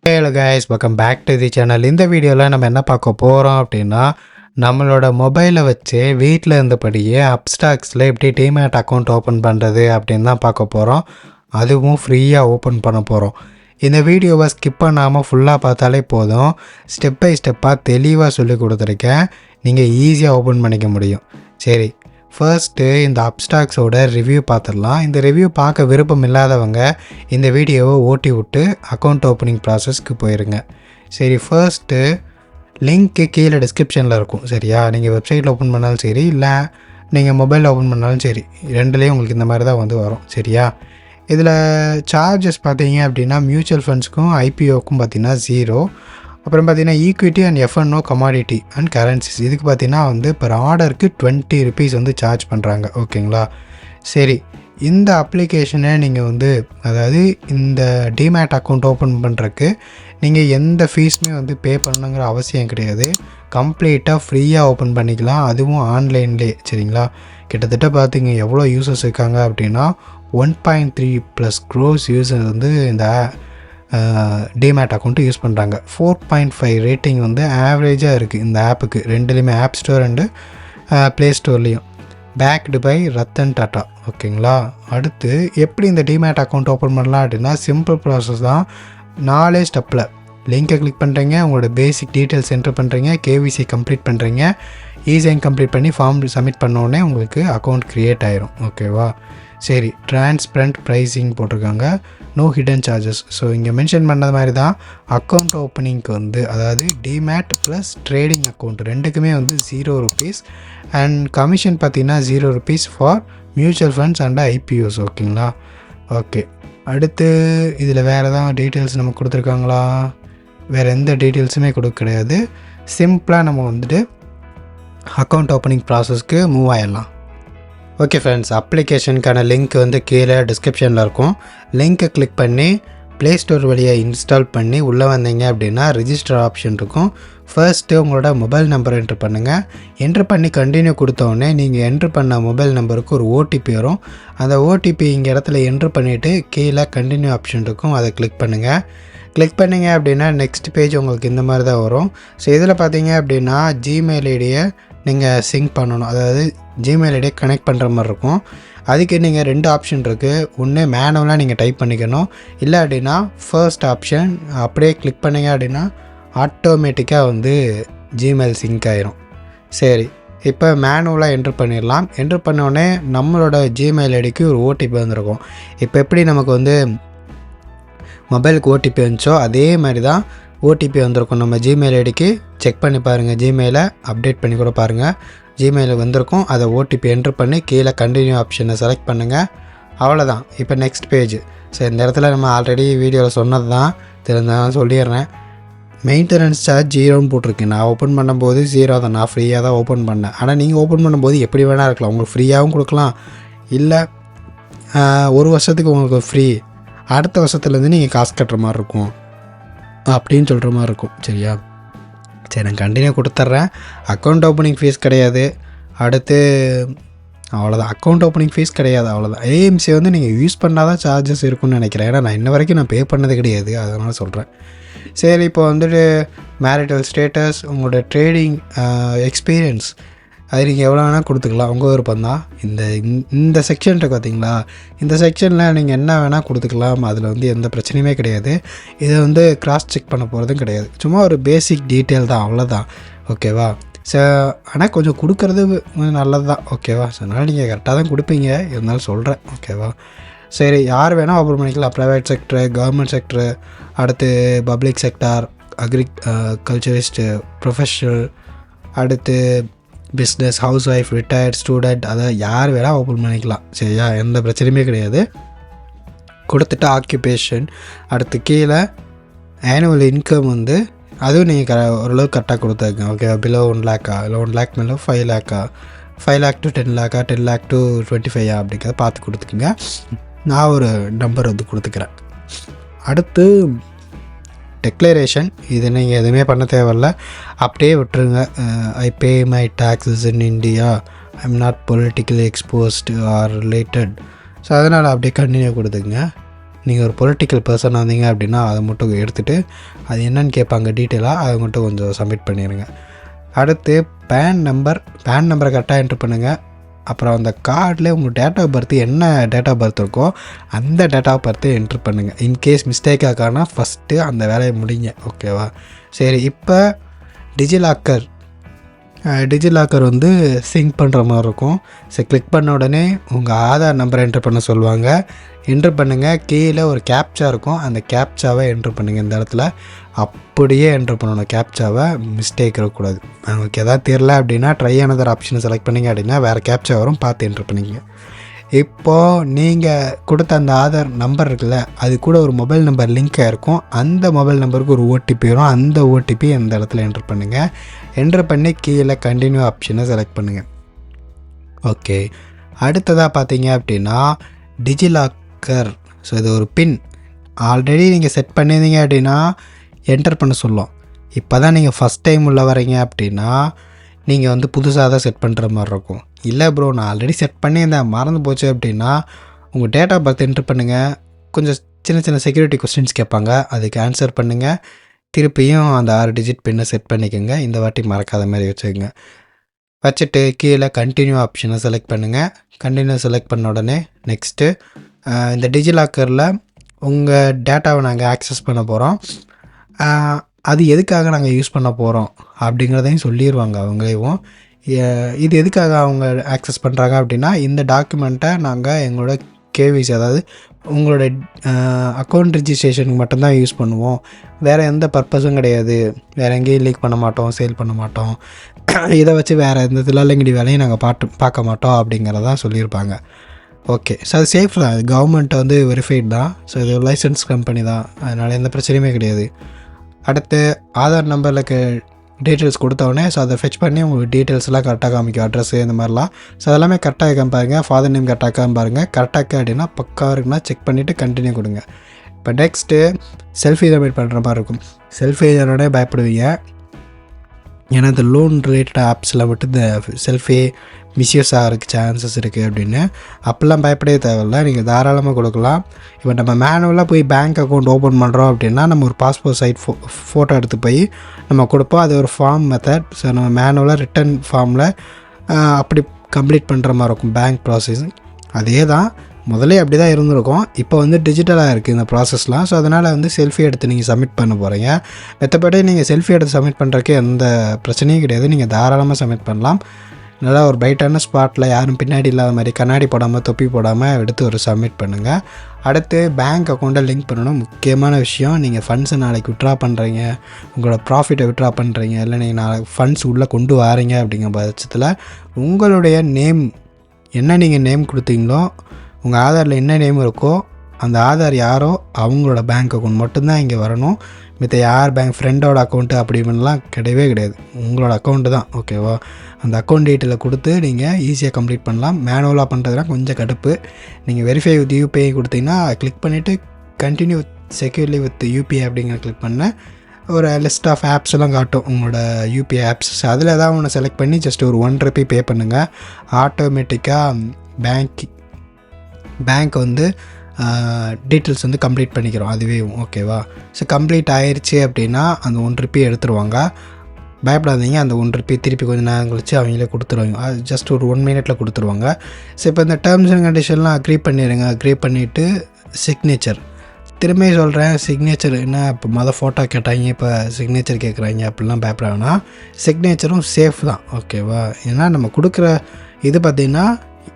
Hello guys, welcome back to the channel. இந்த வீடியோவில் நம்ம என்ன பார்க்க போகிறோம் அப்படின்னா, நம்மளோட மொபைலை வச்சு வீட்டில் இருந்தபடியே அப்ஸ்டாக்ஸில் எப்படி டிமேட் அக்கௌண்ட் ஓப்பன் பண்ணுறது அப்படின்னு தான் பார்க்க போகிறோம். அதுவும் ஃப்ரீயாக ஓப்பன் பண்ண போகிறோம். இந்த வீடியோவை ஸ்கிப் பண்ணாமல் ஃபுல்லாக பார்த்தாலே போதும். ஸ்டெப் பை ஸ்டெப்பாக தெளிவாக சொல்லி கொடுத்துருக்கேன். நீங்கள் ஈஸியாக ஓப்பன் பண்ணிக்க முடியும். சரி, ஃபர்ஸ்ட்டு இந்த அப்ஸ்டாக்ஸோட ரிவ்யூ பார்த்துடலாம். இந்த ரிவ்யூ பார்க்க விருப்பம் இல்லாதவங்க இந்த வீடியோவை ஓட்டி விட்டு அக்கௌண்ட் ஓப்பனிங் ப்ராசஸ்க்கு போயிருங்க. சரி, ஃபர்ஸ்ட்டு லிங்க்கு கீழே டிஸ்கிரிப்ஷனில் இருக்கும். சரியா, நீங்கள் வெப்சைட்டில் ஓப்பன் பண்ணாலும் சரி, இல்லை நீங்கள் மொபைலில் ஓப்பன் பண்ணாலும் சரி, ரெண்டுலேயும் உங்களுக்கு இந்த மாதிரி தான் வந்து வரும். சரியா, இதில் சார்ஜஸ் பார்த்தீங்க அப்படின்னா மியூச்சுவல் ஃபண்ட்ஸ்க்கும் ஐபிஓக்கும் பார்த்தீங்கன்னா 0. அப்புறம் பார்த்தீங்கன்னா equity and F&O commodity and currencies இதுக்கு பார்த்தீங்கன்னா வந்து பர் ஆர்டருக்கு 20 rupees வந்து சார்ஜ் பண்ணுறாங்க. ஓகேங்களா, சரி, இந்த அப்ளிகேஷனை நீங்கள் வந்து அதாவது இந்த டிமேட் அக்கௌண்ட் ஓப்பன் பண்ணுறதுக்கு நீங்கள் எந்த ஃபீஸுமே வந்து பே பண்ணணுங்கிற அவசியம் கிடையாது. கம்ப்ளீட்டாக ஃப்ரீயாக ஓப்பன் பண்ணிக்கலாம், அதுவும் ஆன்லைன்லேயே. சரிங்களா, கிட்டத்தட்ட பார்த்திங்க எவ்வளோ யூசர்ஸ் இருக்காங்க அப்படின்னா 1.3+ crores யூசர்ஸ் வந்து இந்த டிமேட் அக்கௌண்ட்டு யூஸ் பண்ணுறாங்க. 4.5 ரேட்டிங் வந்து ஆவரேஜாக இருக்குது இந்த ஆப்புக்கு, ரெண்டுலேயுமே ஆப் ஸ்டோர் அண்டு ப்ளே ஸ்டோர்லேயும். Backed by Ratan Tata. ஓகேங்களா, அடுத்து எப்படி இந்த டிமேட் அக்கௌண்ட் ஓப்பன் பண்ணலாம் அப்படின்னா சிம்பிள் ப்ராசஸ் தான். 4 ஸ்டெப்பில் லிங்கை கிளிக் பண்ணுறீங்க, உங்களோட பேசிக் டீட்டெயில்ஸ் என்டர் பண்ணுறீங்க, கேவிசி கம்ப்ளீட் பண்ணுறீங்க, இசைன் கம்ப்ளீட் பண்ணி ஃபார்ம் சப்மிட் பண்ணோடனே உங்களுக்கு அக்கௌண்ட் க்ரியேட் ஆயிரும். ஓகேவா, சரி, டிரான்ஸ்பரண்ட் ப்ரைஸிங் போட்டிருக்காங்க, நோ ஹிடன் சார்ஜஸ். ஸோ இங்கே மென்ஷன் பண்ணது மாதிரி தான் அக்கௌண்ட் ஓப்பனிங்க்கு வந்து அதாவது டிமேட் ப்ளஸ் ட்ரேடிங் அக்கௌண்ட் ரெண்டுக்குமே வந்து 0 rupees அண்ட் கமிஷன் பார்த்தீங்கன்னா 0 rupees for mutual funds and IPOs. ஓகேங்களா, ஓகே, அடுத்து இதில் வேறு எதாவது டீட்டெயில்ஸ் நமக்கு கொடுத்துருக்காங்களா? வேறு எந்த டீட்டெயில்ஸுமே கொடுக்க கிடையாது. சிம்பிளாக நம்ம வந்துட்டு அக்கௌண்ட் ஓப்பனிங் ப்ராசஸ்க்கு மூவ் ஆகிடலாம். ஓகே ஃப்ரெண்ட்ஸ், அப்ளிகேஷனுக்கான லிங்க் வந்து கீழே டிஸ்கிரிப்ஷனில் இருக்கும். லிங்க்கை கிளிக் பண்ணி ப்ளே ஸ்டோர் வழியாக இன்ஸ்டால் பண்ணி உள்ளே வந்தீங்க அப்படின்னா ரிஜிஸ்டர் ஆப்ஷன் இருக்கும். ஃபர்ஸ்ட்டு உங்களோட மொபைல் நம்பர் என்ட்ரு பண்ணுங்கள். என்ட்ரு பண்ணி கண்டினியூ கொடுத்தோடனே நீங்கள் என்ட்ரு பண்ண மொபைல் நம்பருக்கு ஒரு ஓடிபி வரும். அந்த ஓடிபி இங்கே இடத்துல என்ட்ரு பண்ணிவிட்டு கீழே கண்டினியூ ஆப்ஷன் இருக்கும், அதை கிளிக் பண்ணுங்கள். கிளிக் பண்ணிங்க அப்படின்னா நெக்ஸ்ட் பேஜ் உங்களுக்கு இந்த மாதிரி தான் வரும். ஸோ இதில் பார்த்தீங்க அப்படின்னா ஜிமெயில் ஐடியை நீங்கள் சிங்க் பண்ணணும், அதாவது ஜிமெயில் ஐடியை கனெக்ட் பண்ணுற மாதிரி இருக்கும். அதுக்கு நீங்கள் 2 ஆப்ஷன் இருக்குது. ஒன்று மேனுவலாக நீங்கள் டைப் பண்ணிக்கணும், இல்லை அப்படின்னா ஃபர்ஸ்ட் ஆப்ஷன் அப்படியே கிளிக் பண்ணிங்க அப்படின்னா ஆட்டோமேட்டிக்காக வந்து ஜிமெயில் சிங்க் ஆயிரும். சரி, இப்போ மேனுவலாக என்ட்ரு பண்ணிடலாம். என்ட்ரு பண்ணோடனே நம்மளோட ஜிமெயில் ஐடிக்கு ஒரு ஓடிபி வந்திருக்கும். இப்போ எப்படி நமக்கு வந்து மொபைலுக்கு ஓடிபி வந்துச்சோ அதே மாதிரி தான் ஓடிபி வந்திருக்கும் நம்ம ஜிமெயில் ஐடிக்கு. செக் பண்ணி பாருங்கள், ஜிமெயிலை அப்டேட் பண்ணி கூட பாருங்கள், ஜிமெயில் வந்திருக்கும். அதை ஓடிபி என்ட்ரு பண்ணி கீழே கண்டினியூ ஆப்ஷனை செலக்ட் பண்ணுங்கள். அவ்வளோதான். இப்போ நெக்ஸ்ட் பேஜ். ஸோ இந்த இடத்துல நம்ம ஆல்ரெடி வீடியோவில் சொன்னது தான், தெரிஞ்சாலும் சொல்லிடுறேன். மெயின்டெனன்ஸ் சார்ஜ் 0ன்னு போட்டிருக்கேன். நான் ஓப்பன் பண்ணும்போது 0 தான், நான் ஃப்ரீயாக தான் ஓப்பன் பண்ணேன். ஆனால் நீங்கள் ஓப்பன் பண்ணும்போது எப்படி வேணால் இருக்கலாம், உங்களுக்கு ஃப்ரீயாகவும் கொடுக்கலாம், இல்லை 1 வருஷத்துக்கு உங்களுக்கு ஃப்ரீ, அடுத்த வருஷத்துலேருந்து நீங்கள் காசு கட்டுற மாதிரி இருக்கும் அப்படின்னு சொல்கிற மாதிரி இருக்கும். சரியா, சரி, நான் கண்டினியூ கொடுத்துட்றேன். அக்கௌண்ட் ஓப்பனிங் ஃபீஸ் கிடையாது. அடுத்து அவ்வளோதான், அக்கௌண்ட் ஓப்பனிங் ஃபீஸ் கிடையாது, அவ்வளோதான். ஏஎம்சி வந்து நீங்கள் யூஸ் பண்ணால் தான் சார்ஜஸ் இருக்குன்னு நினைக்கிறேன். ஏன்னா நான் இன்ன வரைக்கும் நான் பே பண்ணது கிடையாது, அதனால் சொல்கிறேன். சரி, இப்போ வந்துட்டு மேரிட்டல் ஸ்டேட்டஸ், உங்களோட ட்ரேடிங் எக்ஸ்பீரியன்ஸ், அது நீங்கள் எவ்வளோ வேணால் கொடுத்துக்கலாம், உங்கள் விருப்பம் தான். இந்த செக்ஷன் இருக்குது பார்த்தீங்களா, இந்த செக்ஷனில் நீங்கள் என்ன வேணால் கொடுத்துக்கலாம், அதில் வந்து எந்த பிரச்சனையுமே கிடையாது. இதை வந்து கிராஸ் செக் பண்ண போகிறதும் கிடையாது, சும்மா ஒரு பேசிக் டீட்டெயில் தான், அவ்வளோதான். ஓகேவா, ஸோ ஆனால் கொஞ்சம் கொடுக்கறது நல்லது தான். ஓகேவா, ஸோ அதனால் நீங்கள் கரெக்டாக தான் கொடுப்பீங்க, இருந்தாலும் சொல்கிறேன். ஓகேவா, சரி, யார் வேணால் ஓப்பன் பண்ணிக்கலாம். ப்ரைவேட் செக்டரு, கவர்மெண்ட் செக்டரு, அடுத்து பப்ளிக் செக்டார், கல்ச்சரிஸ்ட்டு, ப்ரொஃபஷனல், அடுத்து business, house wife, retired, student, அதை யார் வேணால் ஓப்பன் பண்ணிக்கலாம். சரியா, எந்த பிரச்சனையுமே கிடையாது. கொடுத்துட்டு ஆக்குபேஷன், அடுத்து கீழே ஆனுவல் இன்கம் வந்து அதுவும் நீங்கள் ஓரளவுக்கு கரெக்டாக கொடுத்துருங்க. ஓகே, பிலோ 1 lakh, இல்லை 1 lakh மேலே 5 lakh, 5 lakh to 10 lakh, 10 lakh to 25 அப்படிங்கிறத பார்த்து கொடுத்துக்குங்க. நான் ஒரு நம்பர் வந்து கொடுத்துக்கிறேன். அடுத்து டெக்ளரேஷன், இது நீங்கள் எதுவுமே பண்ண தேவையில்ல, அப்படியே விட்டுருங்க. I pay my taxes in India, I am not politically exposed or related. So அதனால் அப்படியே கண்டினியூ கொடுத்துங்க. நீங்கள் ஒரு பொலிட்டிக்கல் பர்சனாக இருந்தீங்க அப்படின்னா அதை மட்டும் எடுத்துகிட்டு அது என்னன்னு கேட்பாங்க டீட்டெயிலாக, அதை மட்டும் கொஞ்சம் சப்மிட் பண்ணிடுங்க. அடுத்து பேன் நம்பரை கரெக்டாக என்ட்ரு பண்ணுங்கள். அப்புறம் அந்த கார்டில் உங்கள் டேட் ஆஃப் பர்த் என்ன டேட் ஆஃப் பர்த் இருக்கோ அந்த டேட் ஆஃப் பர்த்தை என்ட்ரு பண்ணுங்கள். இன்கேஸ் மிஸ்டேக்காகனா ஃபஸ்ட்டு அந்த வேலையை முடிங்க. ஓகேவா? சரி, இப்போ டிஜிலாக்கர் வந்து சிங்க் பண்ணுற மாதிரி இருக்கும். ஸோ கிளிக் பண்ண உடனே உங்கள் ஆதார் நம்பரை என்ட்ரு பண்ண சொல்லுவாங்க. என்ட்ரு பண்ணுங்கள். கீழே ஒரு கேப்சா இருக்கும், அந்த கேப்சாவை என்ட்ரு பண்ணுங்கள். இந்த இடத்துல அப்படியே என்ட்ரு பண்ணணும் கேப்சாவை, மிஸ்டேக் இருக்கக்கூடாது. உங்களுக்கு எதாவது தெரில அப்படின்னா ட்ரை அனதர் ஆப்ஷனை செலக்ட் பண்ணிங்க அப்படின்னா வேறு கேப்சா வரும், பார்த்து என்ட்ரு பண்ணிங்க. இப்போது நீங்கள் கொடுத்த அந்த ஆதார் நம்பர் இருக்குல்ல, அது கூட ஒரு மொபைல் நம்பர் லிங்க் ஆகிருக்கும். அந்த மொபைல் நம்பருக்கு ஒரு ஓடிபி வரும். அந்த ஓடிபி அந்த இடத்துல என்ட்ரு பண்ணுங்கள். என்ட்ரு பண்ணி கீழே கண்டினியூ ஆப்ஷனை செலக்ட் பண்ணுங்கள். ஓகே, அடுத்ததாக பார்த்தீங்க அப்படின்னா டிஜிலாக்கர். ஸோ இது ஒரு பின் ஆல்ரெடி நீங்கள் செட் பண்ணியிருந்தீங்க அப்படின்னா என்டர் பண்ண சொல்லும். இப்போ தான் நீங்கள் ஃபஸ்ட் டைம் உள்ள வரீங்க அப்படின்னா நீங்கள் வந்து புதுசாக தான் செட் பண்ணுற மாதிரி இருக்கும். இல்லை ப்ரோ, நான் ஆல்ரெடி செட் பண்ணியிருந்தேன் மறந்து போச்சு அப்படின்னா உங்கள் டேட் ஆஃப் பர்த் என்ட்ரு பண்ணுங்கள். கொஞ்சம் சின்ன சின்ன செக்யூரிட்டி கொஸ்டின்ஸ் கேட்பாங்க, அதுக்கு ஆன்சர் பண்ணுங்கள். திருப்பியும் அந்த 6 டிஜிட் பின்னை செட் பண்ணிக்கோங்க. இந்த வாட்டி மறக்காத மாதிரி வச்சுக்கோங்க. வச்சுட்டு கீழே கண்டினியூ ஆப்ஷனை செலக்ட் பண்ணுங்கள். கண்டினியூ செலக்ட் பண்ண உடனே நெக்ஸ்ட்டு இந்த டிஜிலாக்கரில் உங்கள் டேட்டாவை நாங்கள் ஆக்சஸ் பண்ண போகிறோம். அது எதுக்காக நாங்கள் யூஸ் பண்ண போகிறோம் அப்படிங்கிறதையும் சொல்லிடுவாங்க அவங்களேவும். இது எதுக்காக அவங்க ஆக்சஸ் பண்ணுறாங்க அப்படின்னா இந்த டாக்குமெண்ட்டை நாங்கள் எங்களோட கேவிசி, அதாவது உங்களோட அக்கௌண்ட் ரிஜிஸ்ட்ரேஷனுக்கு மட்டும்தான் யூஸ் பண்ணுவோம், வேறு எந்த பர்பஸும் கிடையாது, வேறு எங்கேயும் லீக் பண்ண மாட்டோம், சேல் பண்ண மாட்டோம், இதை வச்சு வேறு எந்த தில்லாலங்கடி வேலையும் நாங்கள் பார்க்க மாட்டோம் அப்படிங்கிறதான் சொல்லியிருப்பாங்க. ஓகே, ஸோ அது சேஃப் தான், கவர்மெண்ட்டை வந்து வெரிஃபைட் தான். ஸோ இது ஒரு லைசன்ஸ் கம்பெனி தான், அதனால் எந்த பிரச்சனையுமே கிடையாது. அடுத்து ஆதார் நம்பருக்கு டீட்டெயில்ஸ் கொடுத்தோடனே ஸோ அதை ஃபெச் பண்ணி உங்களுக்கு டீட்டெயில்ஸ்லாம் கரெக்டாக காமிக்கும், அட்ரஸ்ஸு இந்த மாதிரிலாம். ஸோ அதெல்லாமே கரெக்டாக பாருங்கள். ஃபாதர் நேம் கரெக்டாக பாருங்கள். கரெக்டாக அப்படின்னா பக்காவாக இருக்குன்னா செக் பண்ணிவிட்டு கண்டினியூ கொடுங்க. இப்போ நெக்ஸ்ட்டு செல்ஃபி சப்மிட் பண்ணுற மாதிரி இருக்கும். செல்ஃபி இதனோடனே பயப்படுவீங்க, ஏன்னா இந்த லோன் ரிலேட்டட் ஆப்ஸில் மட்டும் இந்த செல்ஃபி மிஸ்யூஸ் ஆகிறதுக்கு சான்சஸ் இருக்குது அப்படின்னு. அப்போல்லாம் பயப்படவே தேவையில்லை, நீங்கள் தாராளமாக கொடுக்கலாம். இப்போ நம்ம மேனுவலாக போய் பேங்க் அக்கௌண்ட் ஓப்பன் பண்ணுறோம் அப்படின்னா நம்ம ஒரு பாஸ்போர்ட் சைட் ஃபோட்டோ எடுத்து போய் நம்ம கொடுப்போம். அது ஒரு ஃபார்ம் மெத்தட். ஸோ நம்ம மேனுவலாக ரிட்டன் ஃபார்மில் அப்படி கம்ப்ளீட் பண்ணுற மாதிரி இருக்கும் பேங்க் ப்ராசஸிங். அதே தான் முதலே அப்படி தான் இருந்திருக்கும். இப்போ வந்து டிஜிட்டலாக இருக்குது இந்த ப்ராசஸ்லாம். ஸோ அதனால் வந்து செல்ஃபி எடுத்து நீங்கள் சப்மிட் பண்ண போகிறீங்க. மற்றபடி நீங்கள் செல்ஃபி எடுத்து சப்மிட் பண்ணுறதுக்கு எந்த பிரச்சனையும் கிடையாது, நீங்கள் தாராளமாக சப்மிட் பண்ணலாம். நல்லா ஒரு பிரைட்டான ஸ்பாட்டில் யாரும் பின்னாடி இல்லாத மாதிரி கண்ணாடி போடாமல் தொப்பி போடாமல் எடுத்து ஒரு சப்மிட் பண்ணுங்கள். அடுத்து பேங்க் அக்கௌண்ட்டை லிங்க் பண்ணணும். முக்கியமான விஷயம், நீங்கள் ஃபண்ட்ஸை நாளைக்கு விட்ரா பண்ணுறீங்க, உங்களோட ப்ராஃபிட்டை விட்ரா பண்ணுறீங்க, இல்லை நீங்கள் நாளைக்கு ஃபண்ட்ஸ் உள்ளே கொண்டு வரீங்க அப்படிங்கிற பட்சத்தில் உங்களுடைய நேம் என்ன, நீங்கள் நேம் கொடுத்தீங்களோ உங்கள் ஆதாரில் என்ன நேம் இருக்கோ அந்த ஆதார் யாரோ அவங்களோட பேங்க் அக்கௌண்ட் மட்டும்தான் இங்கே வரணும். மற்ற யார் பேங்க் ஃப்ரெண்டோட அக்கௌண்ட்டு அப்படின்லாம் கிடையவே கிடையாது, உங்களோட அக்கௌண்ட்டு தான். ஓகேவா? அந்த அக்கௌண்ட் டீட்டெயிலை கொடுத்து நீங்கள் ஈஸியாக கம்ப்ளீட் பண்ணலாம். மேனுவலாக பண்ணுறதுனா கொஞ்சம் கடுப்பு. நீங்கள் வெரிஃபை வித் யூபிஐ கொடுத்தீங்கன்னா கிளிக் பண்ணிவிட்டு கண்டினியூ செக்யூர்லி வித் யூபிஐ அப்படிங்கிற கிளிக் பண்ண ஒரு லிஸ்ட் ஆஃப் ஆப்ஸ் எல்லாம் காட்டும் உங்களோட யூபிஐ ஆப்ஸ். அதில் ஏதாவது ஒன்று செலக்ட் பண்ணி ஜஸ்ட் ஒரு ₹1 பே பண்ணுங்கள். ஆட்டோமேட்டிக்காக பேங்க் வந்து டீட்டெயில்ஸ் வந்து கம்ப்ளீட் பண்ணிக்கிறோம் அதுவே. ஓகேவா? ஸோ கம்ப்ளீட் ஆயிடுச்சு அப்படின்னா அந்த ₹1 எடுத்துருவாங்க. பயப்படாதீங்க, அந்த ₹1 திருப்பி கொஞ்சம் நேரம் கழிச்சு அவங்களே கொடுத்துருவாங்க. அது ஜஸ்ட் ஒரு 1 மினிட்டில் கொடுத்துருவாங்க. ஸோ இப்போ இந்த டேர்ம்ஸ் அண்ட் கண்டிஷன்லாம் அக்ரி பண்ணிடுங்க. அக்ரி பண்ணிவிட்டு சிக்னேச்சர், திரும்பி சொல்கிறேன், சிக்னேச்சர் என்ன இப்போ ஃபோட்டோ கேட்டாங்க, இப்போ சிக்னேச்சர் கேட்குறாங்க அப்படிலாம் பயப்பட வேணாம். சிக்னேச்சரும் சேஃப் தான். ஓகேவா? ஏன்னா நம்ம கொடுக்குற இது பார்த்திங்கன்னா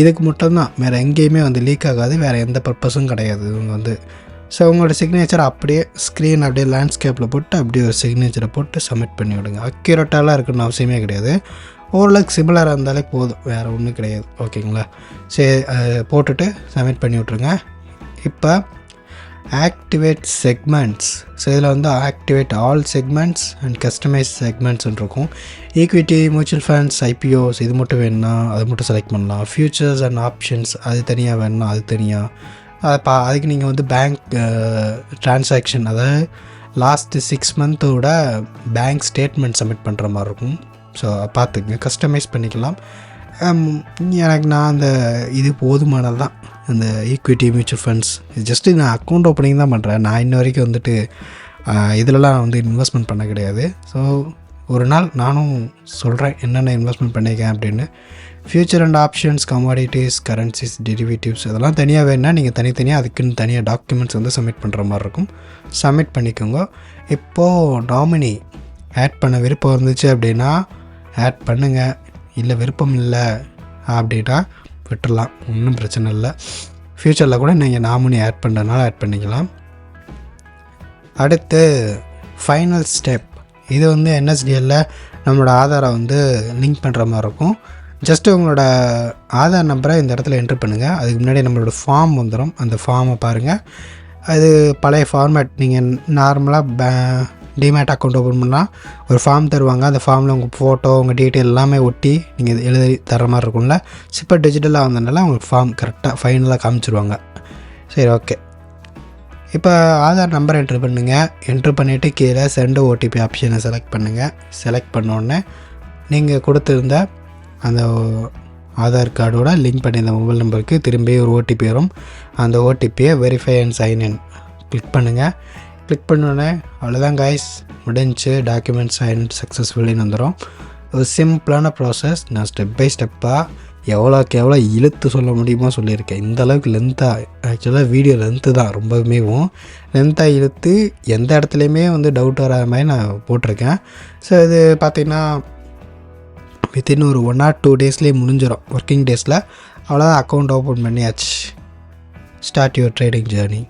இதுக்கு மட்டும்தான், வேறு எங்கேயுமே வந்து லீக் ஆகாது, வேறு எந்த பர்பஸும் கிடையாது இவங்க வந்து. ஸோ உங்களோட சிக்னேச்சர் அப்படியே ஸ்க்ரீன் அப்படியே லேண்ட்ஸ்கேப்பில் போட்டு அப்படியே ஒரு சிக்னேச்சரை போட்டு சப்மிட் பண்ணி விடுங்க. அக்யூரேட்டாலாம் இருக்குன்னு அவசியமே கிடையாது, ஓரளவுக்கு சிமிலராக இருந்தாலே போதும், வேறு ஒன்றும் கிடையாது. ஓகேங்களா? சரி, போட்டுட்டு சப்மிட் பண்ணி விட்ருங்க. இப்போ ஆக்டிவேட் செக்மெண்ட்ஸ். ஸோ இதில் வந்து activate all segments and customise செக்மெண்ட்ஸ்ன்னு இருக்கும். ஈக்விட்டி, மியூச்சுவல் ஃபண்ட்ஸ், ஐபிஓஸ் இது மட்டும் வேணுன்னா அது மட்டும் செலக்ட் பண்ணலாம். ஃபியூச்சர்ஸ் அண்ட் ஆப்ஷன்ஸ் அது தனியாக வேணுன்னா அது தனியாக. அதுக்கு நீங்கள் வந்து பேங்க் ட்ரான்சாக்ஷன், அதாவது லாஸ்ட்டு 6 மந்த்தோட பேங்க் ஸ்டேட்மெண்ட் சப்மிட் பண்ணுற மாதிரி இருக்கும். ஸோ பார்த்துக்குங்க, கஸ்டமைஸ் பண்ணிக்கலாம். எனக்கு நான் அந்த இது போதுமானது தான். இந்த ஈக்விட்டி மியூச்சுவல் ஃபண்ட்ஸ் இது ஜஸ்ட்டு நான் அக்கௌண்ட் ஓப்பனிங் தான் பண்ணுறேன். நான் இன்ன வரைக்கும் வந்துட்டு இதிலலாம் வந்து இன்வெஸ்ட்மெண்ட் பண்ண கிடையாது. ஸோ ஒரு நாள் நானும் சொல்கிறேன் என்னென்ன இன்வெஸ்ட்மெண்ட் பண்ணியிருக்கேன் அப்படின்னு. Future and options, commodities, currencies, derivatives இதெல்லாம் தனியாக வேணுன்னா நீங்கள் தனித்தனியாக அதுக்குன்னு தனியாக டாக்குமெண்ட்ஸ் வந்து சப்மிட் பண்ணுற மாதிரி இருக்கும். சப்மிட் பண்ணிக்கோங்க. இப்போது நாமினி ஆட் பண்ண விருப்பம் இருந்துச்சு அப்படின்னா ஆட் பண்ணுங்கள். இல்லை விருப்பம் இல்லை அப்படின்னா விட்டுடலாம், ஒன்றும் பிரச்சனை இல்லை. ஃப்யூச்சரில் கூட நீங்கள் நாமினி ஆட் பண்ணுறதுனால ஆட் பண்ணிக்கலாம். அடுத்து ஃபைனல் ஸ்டெப். இது வந்து என்எஸ்டிஎல்ல நம்மளோட ஆதாரை வந்து லிங்க் பண்ணுற மாதிரி இருக்கும். ஜஸ்ட்டு உங்களோட ஆதார் நம்பரை இந்த இடத்துல என்ட்ரு பண்ணுங்கள். அதுக்கு முன்னாடி நம்மளோட ஃபார்ம் வந்துடும். அந்த ஃபார்மை பாருங்கள். அது பழைய ஃபார்மேட். நீங்கள் நார்மலாக டிமேட் அக்கௌண்ட் ஓப்பன் பண்ணால் ஒரு ஃபார்ம் தருவாங்க. அந்த ஃபார்மில் உங்கள் ஃபோட்டோ, உங்கள் டீட்டெயில் எல்லாமே ஒட்டி நீங்கள் எழுதி தர மாதிரி இருக்கும்ல. இப்போ டிஜிட்டலாக வந்ததுனால உங்களுக்கு ஃபார்ம் கரெக்டாக ஃபைனலாக காமிச்சிருவாங்க. சரி, ஓகே. இப்போ ஆதார் நம்பர் என்ட்ரு பண்ணுங்கள். என்ட்ரு பண்ணிவிட்டு கீழே சென்ட் ஓடிபி ஆப்ஷனை செலக்ட் பண்ணுங்கள். செலக்ட் பண்ணோடனே நீங்கள் கொடுத்துருந்த அந்த ஆதார் கார்டோட லிங்க் பண்ணியிருந்த மொபைல் நம்பருக்கு திரும்பி ஒரு ஓடிபி வரும். அந்த ஓடிபியை வெரிஃபை அண்ட் சைன்இன் கிளிக் பண்ணுங்கள். கிளிக் பண்ணோடனே அவ்வளோதான் கைஸ், முடிஞ்சு டாக்குமெண்ட் சைன் சக்ஸஸ்ஃபுல்லின்னு வந்துடும். ஒரு சிம்பிளான ப்ராசஸ். நான் ஸ்டெப் பை ஸ்டெப்பாக எவ்வளோக்கு எவ்வளோ இழுத்து சொல்ல முடியுமோ சொல்லியிருக்கேன். இந்த அளவுக்கு லென்த்தாக, ஆக்சுவலாக வீடியோ லென்த்து தான் ரொம்பவுமே லென்த்தாக இழுத்து எந்த இடத்துலையுமே வந்து டவுட் வராத மாதிரி நான் போட்டிருக்கேன். ஸோ இது பார்த்திங்கன்னா வித்தின் ஒரு 1 or 2 டேஸ்லேயே முடிஞ்சிடும். ஒர்க்கிங் டேஸில் அவ்வளோதான், அக்கௌண்ட் ஓப்பன் பண்ணியாச்சு. Start your trading journey.